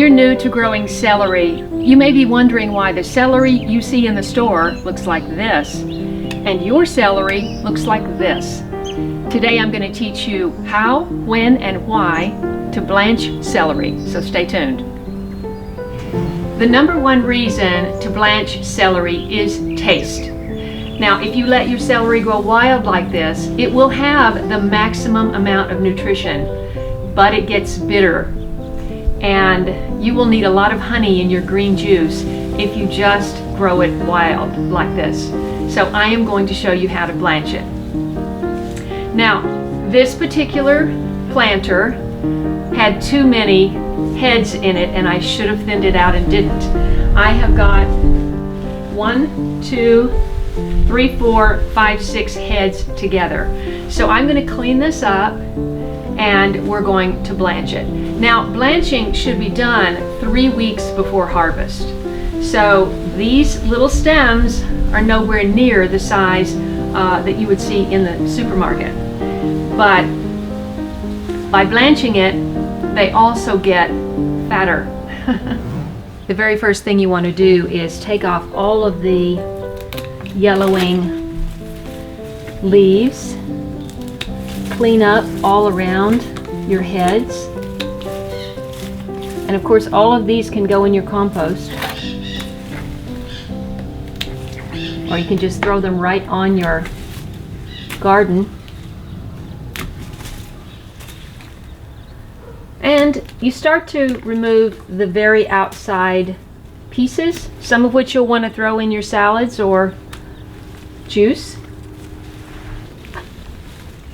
you're new to growing celery, you may be wondering why the celery you see in the store looks like this, and your celery looks like this. Today I'm going to teach you how, when, and why to blanch celery, so stay tuned. The number one reason to blanch celery is taste. Now, if you let your celery grow wild like this, it will have the maximum amount of nutrition, but it gets bitter. And you will need a lot of honey in your green juice if you just grow it wild like this. So I am going to show you how to blanch it. Now, this particular planter had too many heads in it, and I should have thinned it out and didn't. I have got 1, 2, 3, 4, 5, 6 heads together. So I'm going to clean this up and we're going to blanch it. Now, blanching should be done 3 weeks before harvest. So these little stems are nowhere near the size that you would see in the supermarket. But by blanching it, they also get fatter. The very first thing you want to do is take off all of the yellowing leaves. Clean up all around your heads. And of course, all of these can go in your compost. Or you can just throw them right on your garden. And you start to remove the very outside pieces, some of which you'll want to throw in your salads or juice.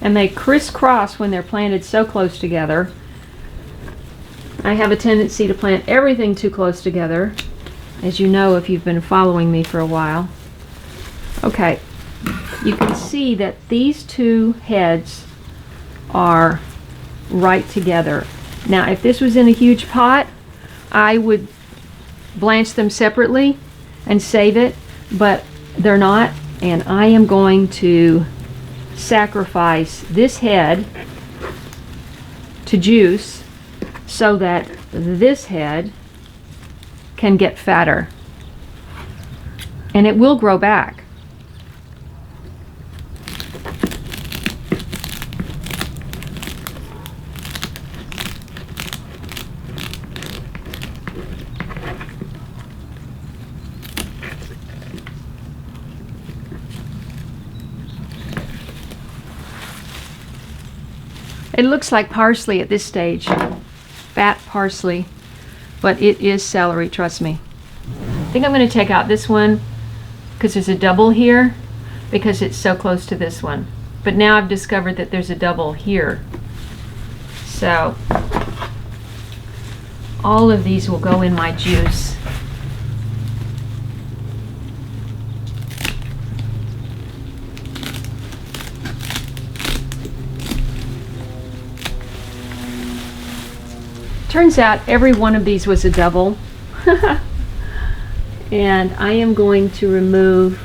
And they crisscross when they're planted so close together. I have a tendency to plant everything too close together, as you know if you've been following me for a while. Okay, you can see that these two heads are right together. Now, if this was in a huge pot, I would blanch them separately and save it, but they're not, and I am going to sacrifice this head to juice so that this head can get fatter, and it will grow back. It looks like parsley at this stage, fat parsley, but it is celery, trust me. I think I'm going to take out this one because there's a double here because it's so close to this one. But now I've discovered that there's a double here. So all of these will go in my juice. Turns out every one of these was a double. And I am going to remove,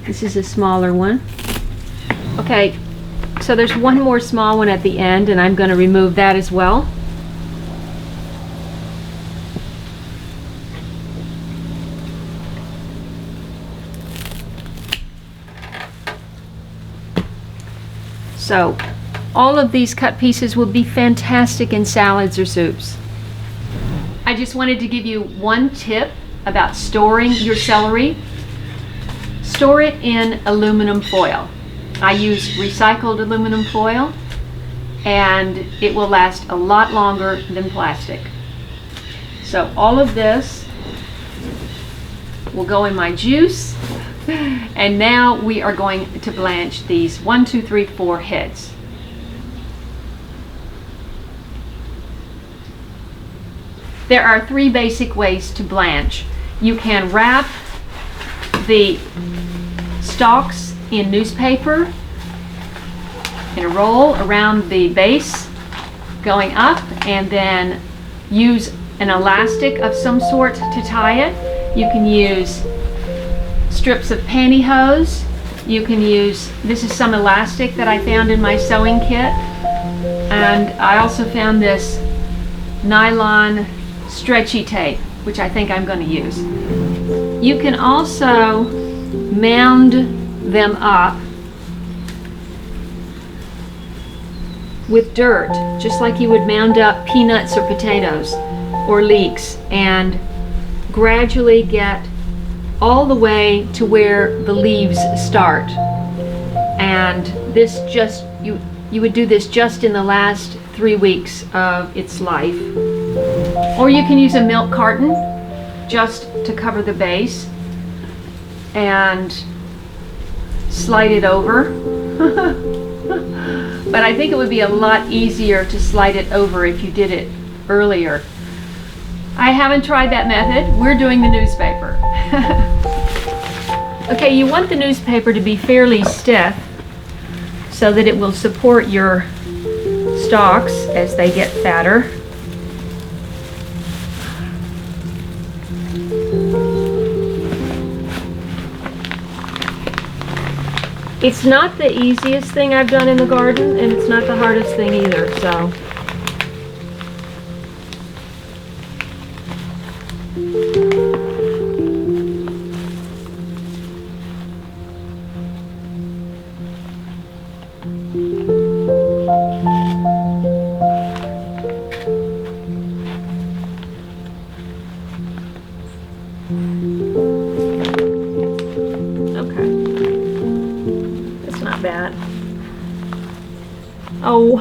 this is a smaller one. Okay, so there's one more small one at the end, and I'm going to remove that as well. So all of these cut pieces will be fantastic in salads or soups. I just wanted to give you one tip about storing your celery. Store it in aluminum foil. I use recycled aluminum foil, and it will last a lot longer than plastic. So all of this will go in my juice, and now we are going to blanch these 1, 2, 3, 4 heads. There are 3 basic ways to blanch. You can wrap the stalks in newspaper in a roll around the base going up, and then use an elastic of some sort to tie it. You can use strips of pantyhose. You can use, this is some elastic that I found in my sewing kit, and I also found this nylon stretchy tape, which I think I'm going to use. You can also mound them up with dirt, just like you would mound up peanuts or potatoes or leeks, and gradually get all the way to where the leaves start. And this just, you would do this just in the last 3 weeks of its life. Or you can use a milk carton just to cover the base and slide it over. But I think it would be a lot easier to slide it over if you did it earlier. I haven't tried that method. We're doing the newspaper. Okay, you want the newspaper to be fairly stiff so that it will support your stalks as they get fatter. It's not the easiest thing I've done in the garden, and it's not the hardest thing either, so. Bad. Oh.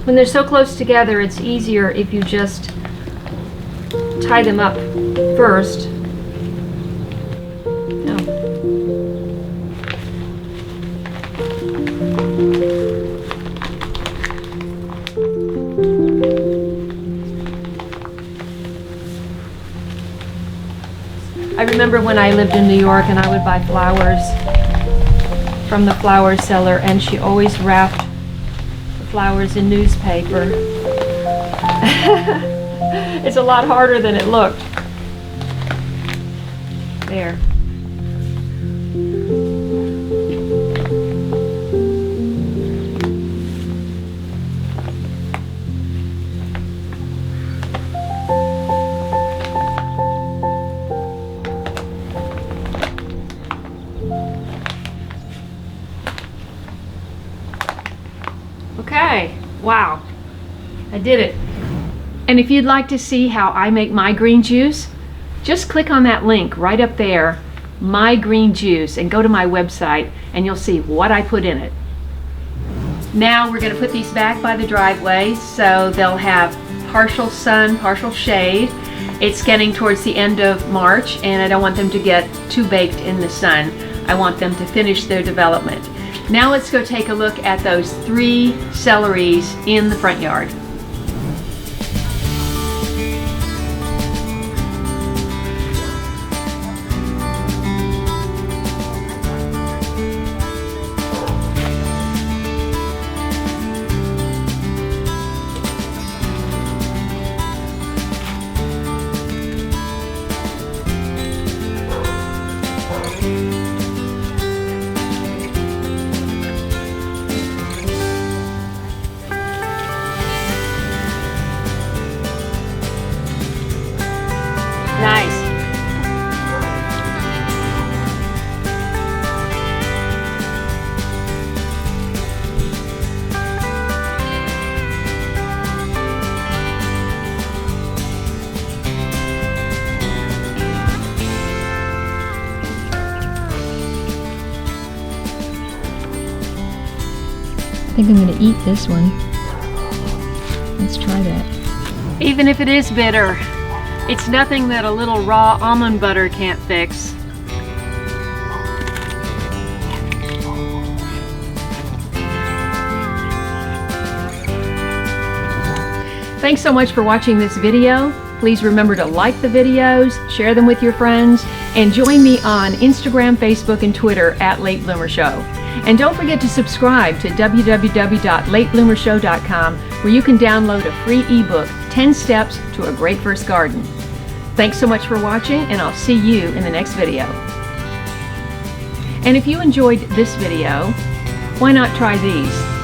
When they're so close together, it's easier if you just tie them up first. Oh. I remember when I lived in New York and I would buy flowers from the flower seller, and she always wrapped flowers in newspaper. It's a lot harder than it looked. There. Okay, wow, I did it. And if you'd like to see how I make my green juice, just click on that link right up there, My Green Juice, and go to my website and you'll see what I put in it. Now we're going to put these back by the driveway so they'll have partial sun, partial shade. It's getting towards the end of March and I don't want them to get too baked in the sun. I want them to finish their development. Now let's go take a look at those 3 celeries in the front yard. Nice. I think I'm going to eat this one. Let's try that. Even if it is bitter, it's nothing that a little raw almond butter can't fix. Thanks so much for watching this video. Please remember to like the videos, share them with your friends, and join me on Instagram, Facebook, and Twitter at Late Bloomer Show. And don't forget to subscribe to www.latebloomershow.com, where you can download a free ebook, 10 Steps to a Great First Garden. Thanks so much for watching, and I'll see you in the next video. And if you enjoyed this video, why not try these?